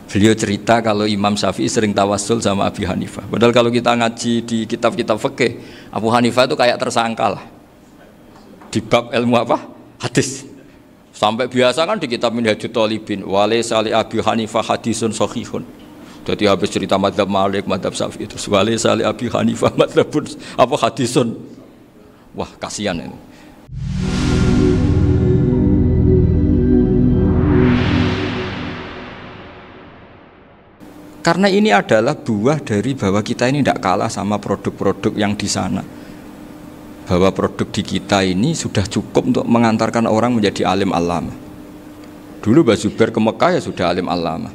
Beliau cerita kalau Imam Syafi'i sering tawassul sama Abi Hanifah. Padahal kalau kita ngaji di kitab-kitab fikih, Abu Hanifah itu kayak tersangka lah. Di bab ilmu apa? Hadis. Sampai biasa kan di kitab Minhajut Thalibin, walaysa li Abi Hanifah hadisun shahihun. Jadi habis cerita madzhab Malik, madzhab Syafi'i terus walaysa li Abi Hanifah madzhabun apa hadisun. Wah, kasihan ini. Karena ini adalah buah dari bahwa kita ini tidak kalah sama produk-produk yang di sana. Bahwa produk di kita ini sudah cukup untuk mengantarkan orang menjadi alim alama. Dulu Mbah Zubair ke Mekah ya sudah alim alama.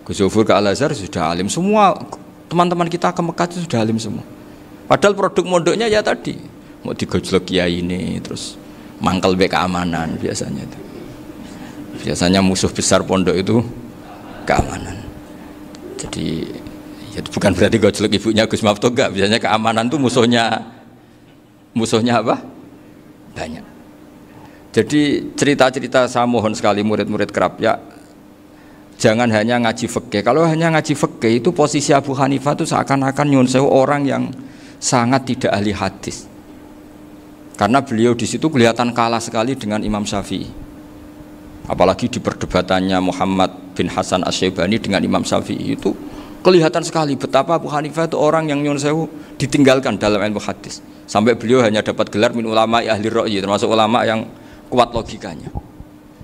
Gus Zufur ke Al-Azhar sudah alim. Semua teman-teman kita ke Mekah itu sudah alim semua. Padahal produk mondoknya ya tadi mau digojlok kiai ini, terus mangkel be keamanan biasanya itu. Biasanya musuh besar pondok itu keamanan. Jadi ya bukan berarti gojlok ibunya Gus Maftuh, enggak. Biasanya keamanan tuh musuhnya apa? Banyak. Jadi cerita-cerita saya mohon sekali murid-murid kerap ya, jangan hanya ngaji fikih. Kalau hanya ngaji fikih itu posisi Abu Hanifah itu seakan-akan nyun sewu orang yang sangat tidak ahli hadis. Karena beliau di situ kelihatan kalah sekali dengan Imam Syafi'i. Apalagi di perdebatannya Muhammad bin Hasan Asy-Syaibani dengan Imam Syafi'i itu kelihatan sekali betapa Abu Hanifah itu orang yang nyun sewu ditinggalkan dalam ilmu hadis. Sampai beliau hanya dapat gelar min ulama ahli ra'yi, termasuk ulama yang kuat logikanya.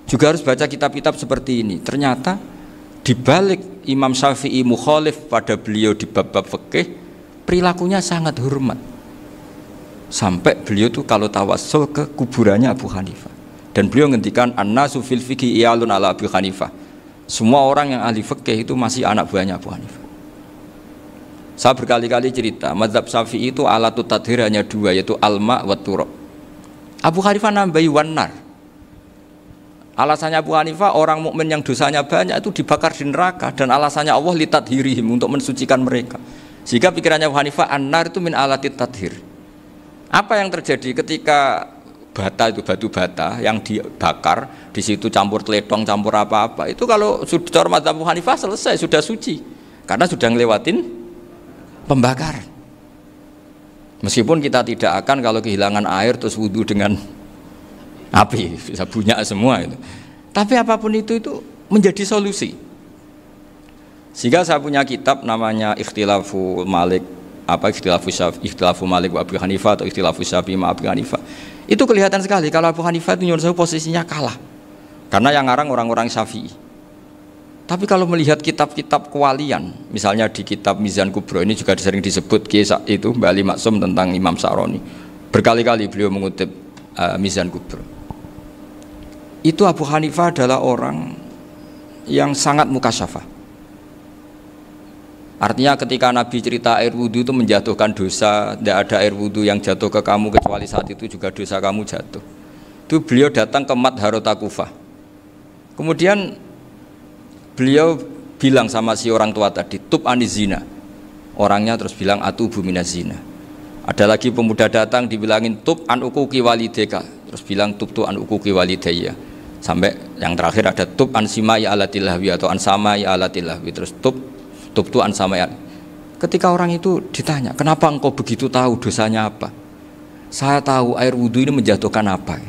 Juga harus baca kitab-kitab seperti ini. Ternyata di balik Imam Syafi'i mukhalif pada beliau di bab-bab fikih, perilakunya sangat hormat. Sampai beliau tuh kalau tawassul ke kuburannya Abu Hanifah. Dan beliau ngendikan an-nasu fil fiqhi iyalun ala Abi Hanifah. Semua orang yang ahli fikih itu masih anak buahnya Abu Hanifah. Saya berkali-kali cerita, mazhab Syafi'i itu alatut tadhir hanya dua, yaitu al-ma' wa turab. Abu Hanifah nambahi wanar. Alasannya Abu Hanifah orang mukmin yang dosanya banyak itu dibakar di neraka, dan alasannya Allah litadhirihim, untuk mensucikan mereka. Sehingga pikirannya Abu Hanifah an-nar itu min alatit tadhir. Apa yang terjadi ketika bata itu batu bata yang dibakar, di situ campur teledong, campur apa-apa, itu kalau sudah mazhab Abu Hanifah selesai, sudah suci, karena sudah ngelewatin pembakaran. Meskipun kita tidak akan kalau kehilangan air terus wudhu dengan api, bisa bunyak semua itu. Tapi apapun itu menjadi solusi. Sehingga saya punya kitab namanya Ikhtilafu Malik, Ikhtilafu Malik wa Abi Hanifah atau Ikhtilafu Syafi'i ma Abi Hanifah. Itu kelihatan sekali kalau Abu Hanifah itu nyuruh saya posisinya kalah. Karena yang ngarang orang-orang Syafi'i. Tapi kalau melihat kitab-kitab kewalian, misalnya di kitab Mizan Kubro ini juga sering disebut kisah itu Mbak Ali Maksum tentang Imam Sa'roni. Berkali-kali beliau mengutip Mizan Kubro. Itu Abu Hanifah adalah orang yang sangat mukasyafah. Artinya ketika Nabi cerita air wudhu itu menjatuhkan dosa, tidak ada air wudhu yang jatuh ke kamu kecuali saat itu juga dosa kamu jatuh. Itu beliau datang ke Madharota Kufah. Kemudian beliau bilang sama si orang tua tadi, tub anizina. Orangnya terus bilang atubu minazina. Ada lagi pemuda datang dibilangin tub an ukuki walideka. Terus bilang tub tu an ukuki walidaya. Sampai yang terakhir ada tub an simai alatilahwi atau an samai alatilahwi. Terus tub tu an samai. Ketika orang itu ditanya, kenapa engkau begitu tahu dosanya apa? Saya tahu air wudhu ini menjatuhkan apa.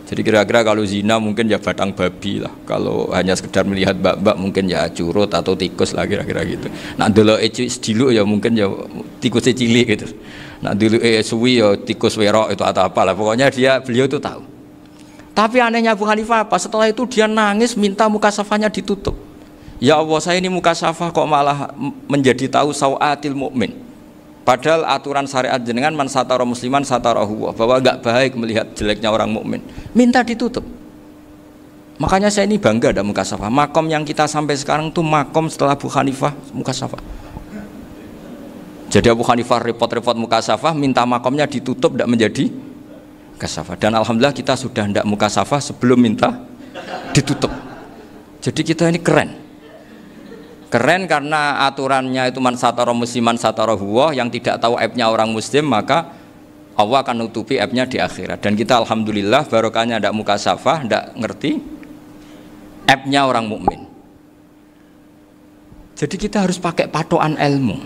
Jadi kira-kira kalau zina mungkin ya batang babi lah. Kalau hanya sekedar melihat mbak-mbak mungkin ya curut atau tikus lah kira-kira gitu. Nak dulu dulu ya mungkin ya tikus cilik gitu. Nak dulu suwi ya tikus werok itu atau apalah. Pokoknya beliau itu tahu. Tapi anehnya Abu Hanifah apa? Setelah itu dia nangis minta mukasafahnya ditutup. Ya Allah, saya ini mukasafah kok malah menjadi tahu sawatil mukmin. Padahal aturan syariat jenengan man satara musliman satarahu, bahwa enggak baik melihat jeleknya orang mukmin. Minta ditutup. Makanya saya ini bangga ada mukasafah. Makom yang kita sampai sekarang tuh makom setelah Abu Hanifah mukasafah. Jadi Abu Hanifah repot-repot mukasafah, minta makomnya ditutup tidak menjadi mukasafah. Dan alhamdulillah kita sudah tidak mukasafah sebelum minta ditutup. Jadi kita ini keren. Keren karena aturannya itu man satara musliman satara huwa, yang tidak tahu aibnya orang muslim maka Allah akan nutupi aibnya di akhirat. Dan kita alhamdulillah barokahnya tidak mukasafah, tidak ngerti aibnya orang mukmin. Jadi kita harus pakai patokan ilmu.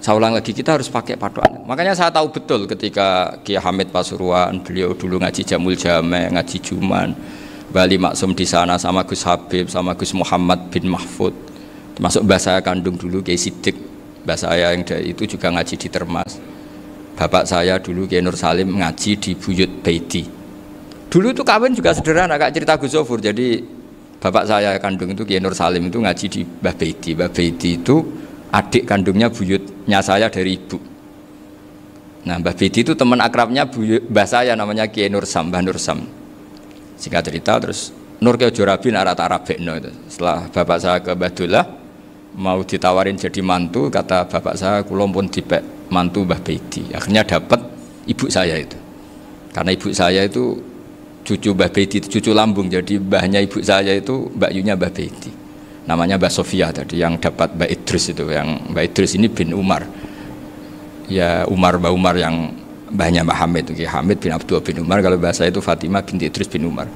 Saya ulang lagi, kita harus pakai patokan. Makanya saya tahu betul ketika Kiai Hamid Pasuruan, beliau dulu ngaji Jamul Jame, ngaji Juman, Bali Maksum di sana sama Gus Habib, sama Gus Muhammad bin Mahfud, termasuk mbah saya kandung dulu Kiai Sidik, mbah saya yang dari itu juga ngaji di Termas. Bapak saya dulu Kiai Nur Salim ngaji di Buyut Baiti. Dulu itu kawin juga sederhana, kayak cerita Gus Zofur. Jadi bapak saya kandung itu Kiai Nur Salim itu ngaji di Mbah Baiti. Mbah Baiti itu adik kandungnya buyutnya saya dari ibu. Nah, Mbah Baiti itu teman akrabnya mbah saya namanya Kiai Nur Sam, Mbah Nur Sam. Singkat cerita terus Nur Kiai Jorabi Arabekno itu. Setelah bapak saya ke Badullah mau ditawarin jadi mantu, kata bapak saya kula pun dipek mantu Mbah Baiti. Akhirnya dapat ibu saya itu. Karena ibu saya itu cucu Mbah Baiti, cucu lambung, jadi mbahnya ibu saya itu Mbak Yunya Mbah Baiti, namanya Mbak Sofia tadi yang dapat Mbak Idris itu, yang Mbak Idris ini bin Umar, ya Mbak Umar yang mbahnya Mbak Hamid, Hamid bin Abdul bin Umar, kalau bahasa itu Fatimah binti Idris bin Umar.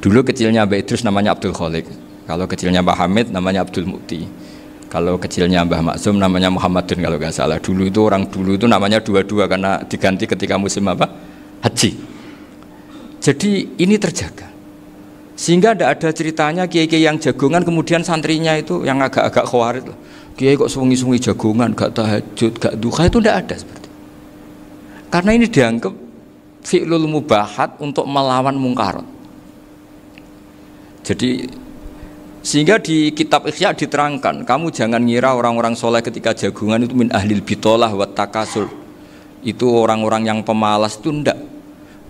Dulu kecilnya Mbak Idris namanya Abdul Khalik, kalau kecilnya Mbak Hamid namanya Abdul Mukti, kalau kecilnya Mbah Maksum namanya Muhammadun kalau nggak salah. Dulu itu orang dulu itu namanya dua-dua karena diganti ketika musim apa? Haji. Jadi ini terjaga, sehingga tidak ada ceritanya kiai-kiai yang jagongan kemudian santrinya itu yang agak-agak khawarit loh. Kiai kok sungi-sungi jagongan, gak tahajud, gak duha, itu tidak ada seperti itu. Karena ini dianggap fi'lul mubahat untuk melawan mungkarat. Jadi sehingga di kitab Ikhya diterangkan, kamu jangan ngira orang-orang soleh ketika jagongan itu min ahlil bitolah wa takasur, itu orang-orang yang pemalas, itu tidak.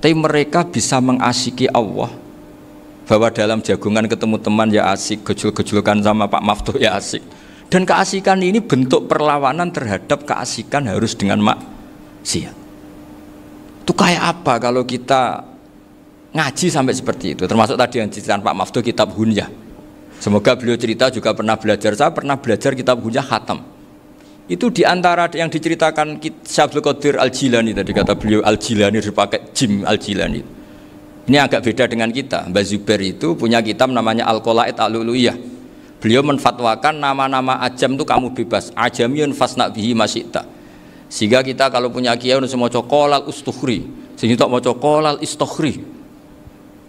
Tapi mereka bisa mengasyiki Allah, bahwa dalam jagungan ketemu teman ya asik, gejul-gejulkan sama Pak Maftuh ya asik. Dan keasikan ini bentuk perlawanan terhadap keasikan harus dengan maksiat. Itu kayak apa kalau kita ngaji sampai seperti itu? Termasuk tadi yang diceritakan Pak Maftuh kitab Hunyah. Semoga beliau cerita juga pernah belajar, saya pernah belajar kitab Hunyah khatam. Itu diantara yang diceritakan Syekh Abdul Qadir Al-Jilani tadi, kata beliau Al-Jilani dipakai Jim Al-Jilani. Ini agak beda dengan kita. Mbah Zubair itu punya kitab namanya Al-Qalaid Al-Luluyah. Beliau menfatwakan nama-nama ajam itu kamu bebas, ajamiyun fasna bihi masyita. Sehingga kita kalau punya kiai harus mau qolal ustukhri, sehingga mau qolal istukhri.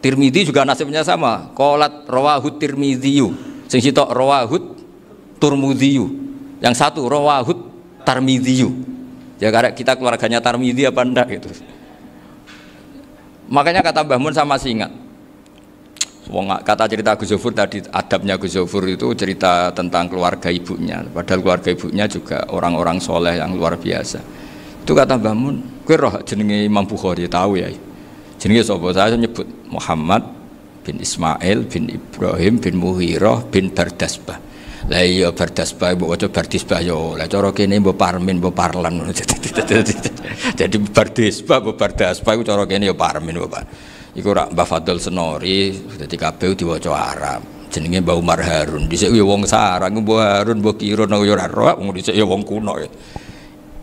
Tirmidzi juga nasibnya sama, qolat rawahut Tirmidziyu, sehingga rawahut Turmudziyu. Yang satu rawahut Tarmidhiyu. Ya karena kita keluarganya Tarmidhi apa enggak gitu. Makanya kata Mbah Mun sama masih ingat. Kata cerita Gus Zofur tadi, adabnya Gus Zofur itu cerita tentang keluarga ibunya. Padahal keluarga ibunya juga orang-orang soleh yang luar biasa. Itu kata Mbah Mun, kowe roh jenenge Imam Bukhari tahu ya. Jenenge sapa? Saya nyebut Muhammad bin Ismail bin Ibrahim bin Muhirah bin Bardasbah. Lah iya Bardasbah mbok waca Bardisbah yo. Lah cara kene mbok Parmin mbok Parlan. Jadi Bardisbah mbok Bardasbah iku cara kene yo Parmin mbok. Iku rak Mbah Fadl Senori dadi kabeh diwaca Arab. Jenenge Mbah Umar Harun. Dhisik yo wong Sarang, Mbah Harun mbok Kirun yo ora roh, wong dhisik yo wong kuno.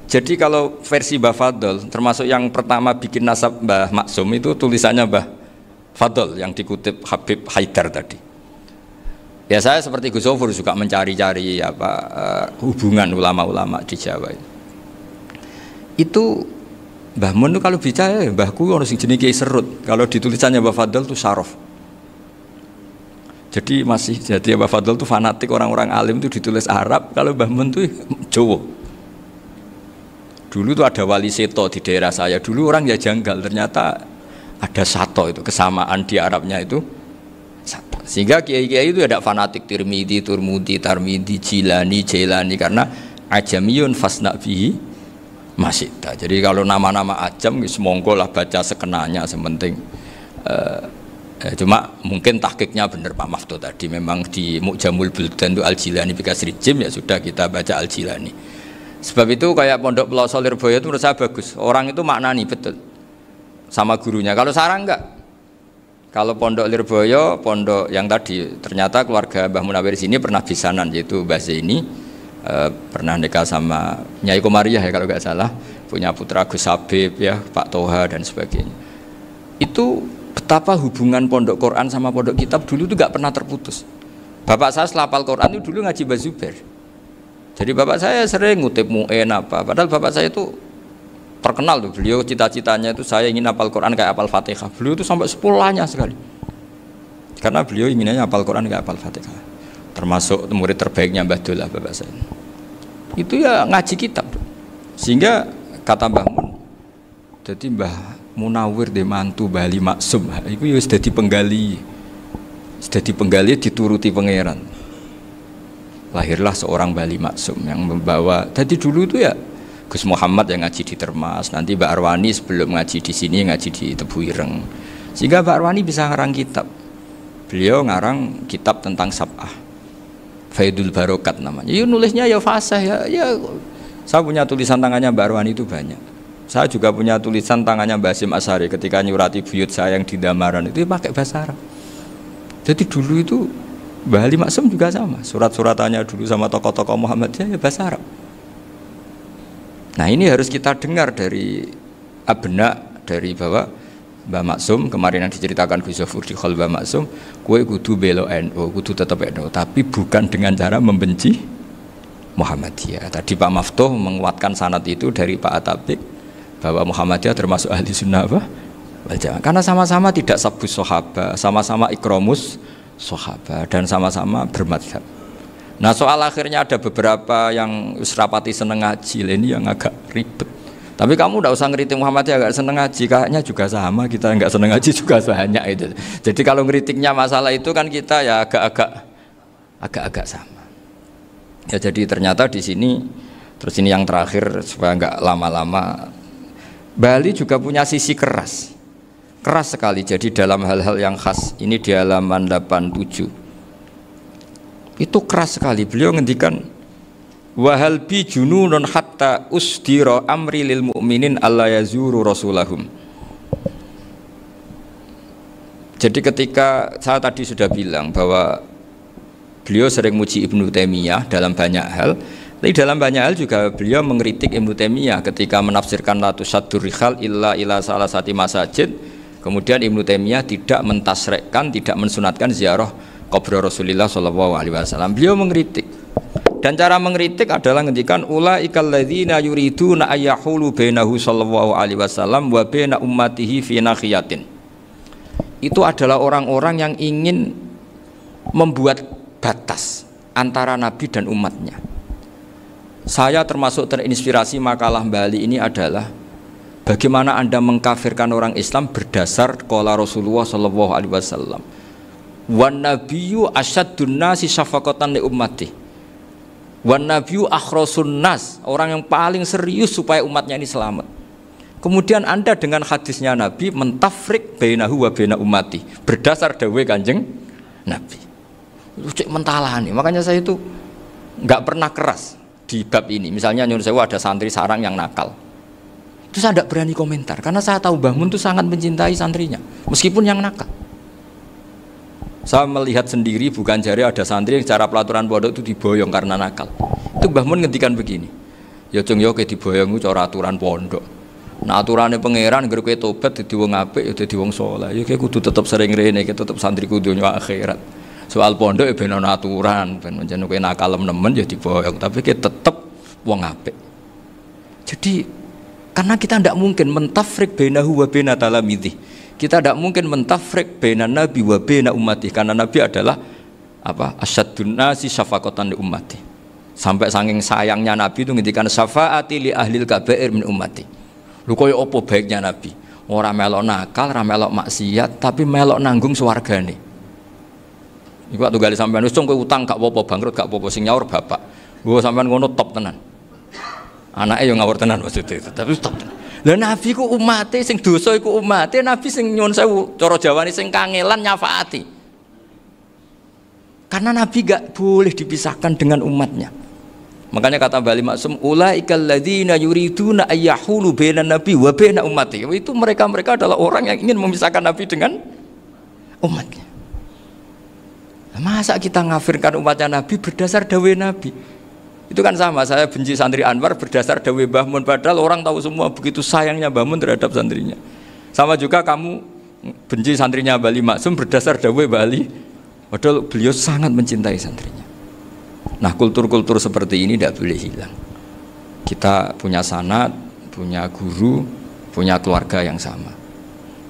Jadi kalau versi Mbah Fadl termasuk yang pertama bikin nasab Mbah Maksum itu tulisannya Mbah Fadl yang dikutip Habib Haidar tadi. Ya saya seperti Gus Zofur juga mencari-cari hubungan ulama-ulama di Jawa. Itu Mbah Mun kalau bicara mbahku orang sing jenenge Kiai Serut. Kalau ditulisannya Mbah Fadl itu Sarof. Jadi Mbah Fadl itu fanatik orang-orang alim itu ditulis Arab, kalau Mbah Mun itu Jawa. Dulu itu ada wali seto di daerah saya. Dulu orang ya janggal, ternyata ada sato itu kesamaan di Arabnya itu. Sehingga kiai-kiai itu ada fanatik Tirmidzi, Turmudi, Tarmidi, Jilani, Jailani karena ajamiyun fasna bihi masyita. Jadi kalau nama-nama ajam monggo lah baca sekenanya sementing. Cuma mungkin tahqiqnya benar Pak Maftuh tadi, memang di Mu'jamul Buldan itu Al-Jilani bikasri jim, ya sudah kita baca Al-Jilani. Sebab itu kayak Pondok Pelosok Lirboyo itu menurut saya bagus. Orang itu maknani betul sama gurunya. Kalau Sarang enggak. Kalau Pondok Lirboyo, pondok yang tadi ternyata keluarga Mbah Munawir sini pernah bisanan, yaitu Mbah Zaini pernah nikah sama Nyai Komariah ya kalau nggak salah, punya putra Gus Habib ya, Pak Toha dan sebagainya. Itu betapa hubungan pondok Quran sama pondok kitab dulu itu nggak pernah terputus. Bapak saya setelah hafal Quran itu dulu ngaji Mbah Zubair. Jadi bapak saya sering ngutip mu'en apa. Padahal bapak saya itu terkenal tuh. Beliau cita-citanya itu saya ingin hafal Quran kayak hafal Fatihah. Beliau itu sampai sepulahnya sekali. Karena beliau inginnya hafal Quran kayak hafal Fatihah. Termasuk murid terbaiknya Mbah Dullah bapak saya. Itu ya ngaji kitab. Sehingga kata Mbah Mun, jadi Mbah Munawir di mantu Bali Maksum. Itu ya sudah dipenggali. Sudah dipenggali dituruti pangeran. Lahirlah seorang Bali Maksum yang membawa. Jadi dulu itu ya Gus Muhammad yang ngaji di Termas, nanti Mbak Arwani sebelum ngaji di sini ngaji di Tebu Ireng. Sehingga Mbak Arwani bisa ngarang kitab. Beliau ngarang kitab tentang Sab'ah. Faidul Barokat namanya. Ya nulisnya ya fasih ya. Saya punya tulisan tangannya Mbak Arwani itu banyak. Saya juga punya tulisan tangannya Mbak Hasyim Asy'ari ketika nyurati buyut saya yang di Damaran itu pakai bahasa Arab. Jadi dulu itu Mbah Ali Maksum juga sama, surat-suratannya dulu sama tokoh-tokoh Muhammadiyah ya bahasa Arab. Nah ini harus kita dengar dari abna, dari bahwa Mbah Maksum kemarin yang diceritakan Gus Zafur di Khol Mbah Maksum, kue kudu belo NU, kudu tetap NU, tapi bukan dengan cara membenci Muhammadiyah. Tadi Pak Maftuh menguatkan sanad itu dari Pak Atabik bahwa Muhammadiyah termasuk ahli sunnah wal jamaah, karena sama-sama tidak sabus sahabat, sama-sama ikromus sahabat dan sama-sama bermadzhab. Nah soal akhirnya ada beberapa yang serapati seneng ngaji, ini yang agak ribet. Tapi kamu tidak usah ngeritik Muhammadiyah agak seneng ngaji, kayaknya juga sama, kita nggak seneng ngaji juga banyak itu. Jadi kalau ngeritiknya masalah itu kan kita ya agak-agak sama. Ya jadi ternyata di sini, terus ini yang terakhir supaya nggak lama-lama, Bali juga punya sisi keras sekali. Jadi dalam hal-hal yang khas ini di halaman 87 itu keras sekali. Beliau ngendikan wahal bi jununun hatta usdira amri lil mu'minin alla yazuru rasulahum. Jadi ketika saya tadi sudah bilang bahwa beliau sering muji Ibnu Taimiyah dalam banyak hal, tapi dalam banyak hal juga beliau mengkritik Ibnu Taimiyah ketika menafsirkan la tusaddur rihal illa ila salasati masajid. Kemudian Ibnu Taimiyah tidak mentasrekkan, tidak mensunatkan ziarah kubur Rasulullah SAW. Beliau mengkritik, dan cara mengkritik adalah ngendikan ulaikal ladzina yuriduna ayyahulu bainahu sallallahu alaihi wasallam wa baina ummatihi fi nakhiyatin. Itu adalah orang-orang yang ingin membuat batas antara Nabi dan umatnya. Saya termasuk terinspirasi makalah Bali ini adalah bagaimana Anda mengkafirkan orang Islam berdasar qala Rasulullah sallallahu alaihi wasallam. Wan nabiyyu asyaddun nasi syafaqatan li ummati. Wan nabiyyu akhrasun nas, orang yang paling serius supaya umatnya ini selamat. Kemudian Anda dengan hadisnya Nabi mentafrik bainahu wa baina ummati berdasar dawuh Kanjeng Nabi. Itu cek mentalani. Makanya saya itu enggak pernah keras di bab ini. Misalnya nyuruh saya ada santri sarang yang nakal. Itu saya tidak berani komentar karena saya tahu Mbah Mun itu sangat mencintai santrinya meskipun yang nakal. Saya melihat sendiri, bukan jari ada santri yang secara pelaturan pondok itu diboyong karena nakal. Itu Mbah Mun ngendikan begini, ya cung yo ke diboyong itu cara aturan pondok. Nah aturannya pangeran ngger kowe tobat dadi wong apik ya dadi wong saleh. Ya kowe kudu tetep sering rene, kowe tetep santriku dunya akhirat. Soal pondok ya ben ana aturan, ben pancen kowe nakal nemen ya diboyong, tapi kowe tetep wong apik. Jadi karena kita tidak mungkin mentafrik bainahu wa baina talamidhi. Kita tidak mungkin mentafrik baina nabi wa baina ummati, karena Nabi adalah apa? Asyaddun nasi syafaqatan li ummati. Sampai saking sayangnya Nabi itu ngendikan syafaati li ahlil kabair min ummati. Lho koyo apa baiknya Nabi? Ora melok nakal, ora melok maksiat, tapi melok nanggung swargane. Iku waktu gali sampean wis kowe utang gak apa-apa, bangkrut gak apa-apa, sing nyaur bapak. Gua sampean ngono top tenan. Anake yo ngawur tenan maksudnya itu, tapi top tenan. Lah Nabi ku umate sing dosa iku umate, Nabi sing nyuwun sewu cara Jawane sing kangelan nyafaati. Karena Nabi gak boleh dipisahkan dengan umatnya. Makanya kata Bali Maksum, ulaikal ladzina yuriduna ayyahulu bainan nabi wa baina ummati. Itu mereka adalah orang yang ingin memisahkan Nabi dengan umatnya. Masa kita ngafirkan umatnya Nabi berdasar dawuh Nabi? Itu kan sama, saya benci santri Anwar berdasar dawuh Mbah Mun, padahal orang tahu semua begitu sayangnya Mbah Mun terhadap santrinya. Sama juga kamu benci santrinya Bali Maksum berdasar dawuh Bali Padahal beliau sangat mencintai santrinya. Nah, kultur-kultur seperti ini tidak boleh hilang. Kita punya sanad, punya guru, punya keluarga yang sama.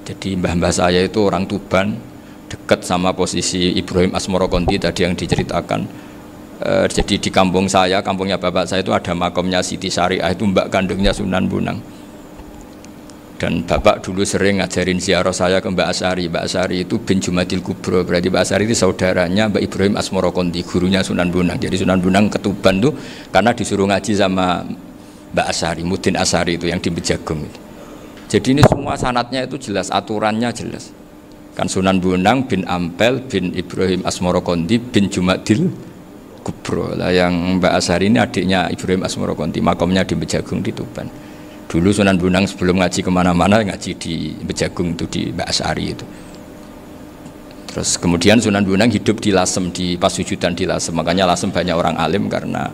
Jadi mbah-mbah saya itu orang Tuban, dekat sama posisi Ibrahim Asmorokonti tadi yang diceritakan. Jadi di kampung saya, kampungnya bapak saya itu ada makomnya Siti Syariah, itu mbak kandungnya Sunan Bonang. Dan bapak dulu sering ngajarin ziarah saya ke Mbak Asari. Mbak Asari itu bin Jumadil Kubro, berarti Mbak Asari itu saudaranya Mbak Ibrahim Asmorokonti, gurunya Sunan Bonang. Jadi Sunan Bonang ke Tuban tuh karena disuruh ngaji sama Mbak Asari, Mudin Asari itu yang di Bejagung. Jadi ini semua sanatnya itu jelas, aturannya jelas. Kan Sunan Bonang bin Ampel bin Ibrahim Asmorokonti bin Jumadil Kubro. Lah yang Mbak Asari ini adiknya Ibrahim Asmorokonti, makomnya di Bejagung di Tuban. Dulu Sunan Bonang sebelum ngaji kemana-mana ngaji di Bejagung itu di Mbak Asari itu. Terus kemudian Sunan Bonang hidup di Lasem, di Pasujudan di Lasem. Makanya Lasem banyak orang alim karena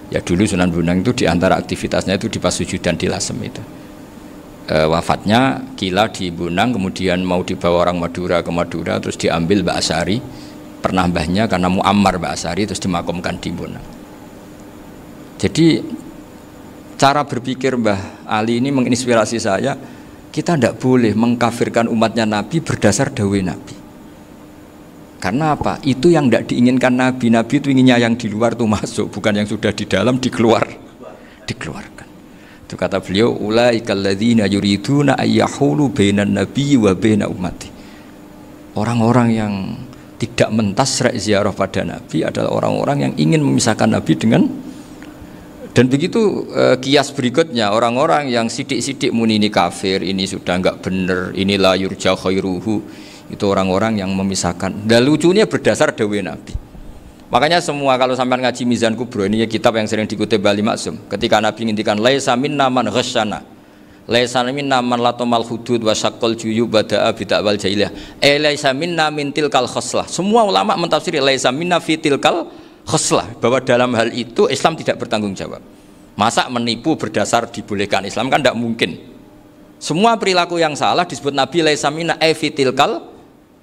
ya dulu Sunan Bonang itu di antara aktivitasnya itu di Pasujudan di Lasem itu. Wafatnya kila di Bonang, kemudian mau dibawa orang Madura ke Madura, terus diambil Mbak Asari, pernah mbahnya karena Muammar Mbak Asari, terus dimakamkan di Bonang. Jadi cara berpikir Mbah Ali ini menginspirasi saya. Kita tidak boleh mengkafirkan umatnya Nabi berdasar dawai Nabi. Karena apa? Itu yang tidak diinginkan Nabi. Nabi itu inginnya yang di luar itu masuk, bukan yang sudah di dalam dikeluarkan. Itu kata beliau, ulaikal ladzina yuriduna ayyahulu bainan nabiyyi wa baina ummati. Orang-orang yang tidak mentasra' ziarah pada Nabi adalah orang-orang yang ingin memisahkan Nabi dengan. Dan begitu kias berikutnya, orang-orang yang sidik-sidik muni ini kafir, ini sudah enggak benar, inilah yurja khairuhu, itu orang-orang yang memisahkan. Dan lucunya berdasar dawai Nabi. Makanya semua kalau sampai ngaji Mizan Kubro, ini kitab yang sering dikutip Bali Maksum, ketika Nabi ngintikan laisa minna man ghasyana, laisa minna man latomal hudud wa syaqqal juyub bada'a bid'awal jahiliyah, laisa minna min tilkal khoslah. Semua ulama mentafsiri laisa minna fi tilkal khoslah, bahwa dalam hal itu Islam tidak bertanggung jawab. Masa menipu berdasar dibolehkan Islam, kan tidak mungkin. Semua perilaku yang salah disebut Nabi laisa minna fi tilkal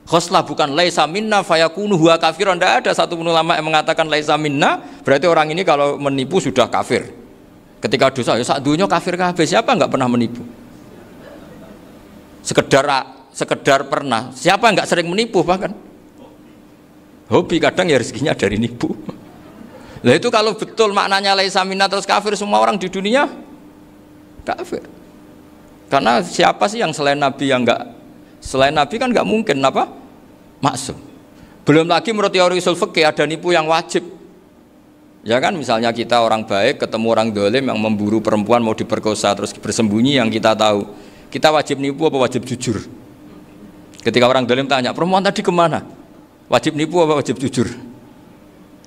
khoslah, bukan laisa minna fayakunu huwa kafirun. Tidak ada satu ulama yang mengatakan laisa minna berarti orang ini kalau menipu sudah kafir. Ketika dosa ya sak dunya kafir kabeh. Siapa enggak pernah menipu? Sekedar pernah. Siapa enggak sering menipu bahkan? Hobi kadang ya rezekinya dari nipu. Lah itu kalau betul maknanya laisa minna terus kafir, semua orang di dunia kafir. Karena siapa sih yang selain Nabi yang enggak, selain Nabi kan enggak mungkin apa? Maksum. Belum lagi menurut teori usul fikih ada nipu yang wajib. Ya kan, misalnya kita orang baik ketemu orang dolim yang memburu perempuan mau diperkosa terus bersembunyi, yang kita tahu, kita wajib nipu apa wajib jujur? Ketika orang dolim tanya, perempuan tadi kemana? Wajib nipu apa wajib jujur?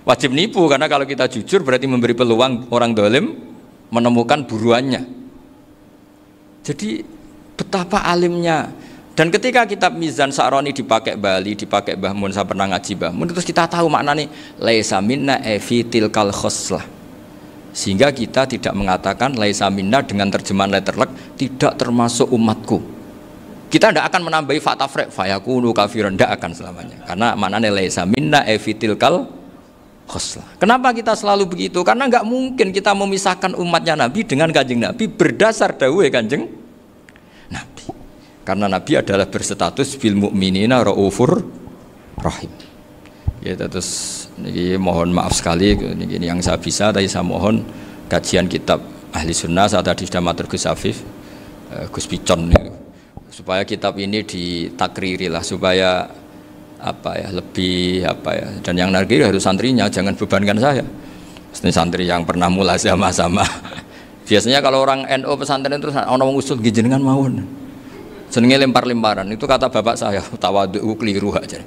Wajib nipu, karena kalau kita jujur berarti memberi peluang orang dolim menemukan buruannya. Jadi betapa alimnya. Dan ketika kitab Mizan Sa'roni dipakai Bali, dipakai Mbah Mun, saya pernah ngaji Mbah Mun, terus kita tahu maknanya laisa minna fi tilkal khoslah. Sehingga kita tidak mengatakan laisa minna dengan terjemahan letterlek tidak termasuk umatku. Kita tidak akan menambahi fakta frek fayakunu kafiran, tidak akan selamanya. Karena maknanya laisa minna fi tilkal khoslah. Kenapa kita selalu begitu? Karena nggak mungkin kita memisahkan umatnya Nabi dengan kanjeng Nabi berdasar dawuh kanjeng Nabi. Karena Nabi adalah berstatus bil mu'minina raufur rahim. Ya, terus ini mohon maaf sekali ini yang saya bisa, tapi saya mohon kajian kitab Ahli Sunnah saat tadi sudah matur Gus Afif, Gus Picon supaya kitab ini ditakriri lah, supaya apa ya, lebih apa ya, dan yang nargi harus santrinya, jangan bebankan saya. Ini santri yang pernah mulai sama-sama. Biasanya kalau orang NU pesantren terus orang usul jenengan mawon. Senenge lempar-lemparan, itu kata bapak saya, tawaduk itu keliru aja.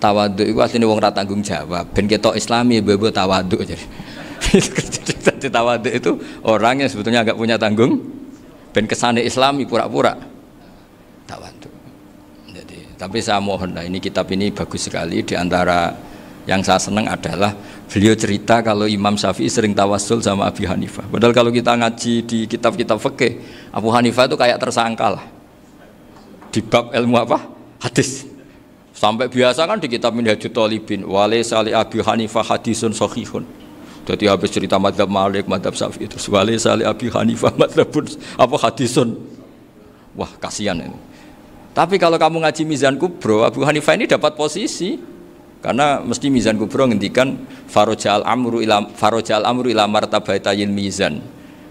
Tawaduk itu aslinya wong ra tanggung jawab, ben ketok Islami bebo tawaduk aja. Jadi tawaduk itu orang yang sebetulnya agak punya tanggung, ben kesane Islami pura-pura tawaduk. Jadi, tapi saya mohon, nah ini kitab ini bagus sekali. Di antara yang saya senang adalah beliau cerita kalau Imam Syafi'i sering tawassul sama Abu Hanifah. Padahal kalau kita ngaji di kitab-kitab fikih, Abu Hanifah itu kayak tersangka lah. Di bab ilmu apa? Hadis. Sampai biasa kan di kitab Minhajut Thalibin, walaysa li Abi Hanifah hadisun shahihun. Jadi habis cerita madzhab Malik, madzhab Syafi'i terus walaysa li Abi Hanifah madzhabun apa hadisun. Wah, kasihan ini. Tapi kalau kamu ngaji Mizan Kubro, Abu Hanifah ini dapat posisi. Karena mesti Mizan Kubro ngendikan farojal amru ila martabatayil mizan.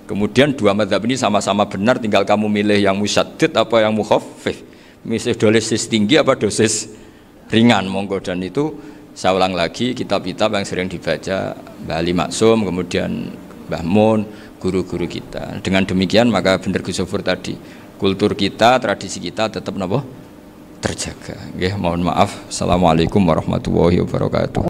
Kemudian dua madzhab ini sama-sama benar, tinggal kamu milih yang musyaddid apa yang mukhaffif. Milih dosis tinggi apa dosis ringan, monggo. Dan itu saya ulang lagi kitab-kitab yang sering dibaca Mbah Ali Maksum, kemudian Mbah Mun, guru-guru kita. Dengan demikian maka benar Gus Sofur tadi, kultur kita, tradisi kita tetap terjaga. Nggih, mohon maaf. Assalamualaikum warahmatullahi wabarakatuh.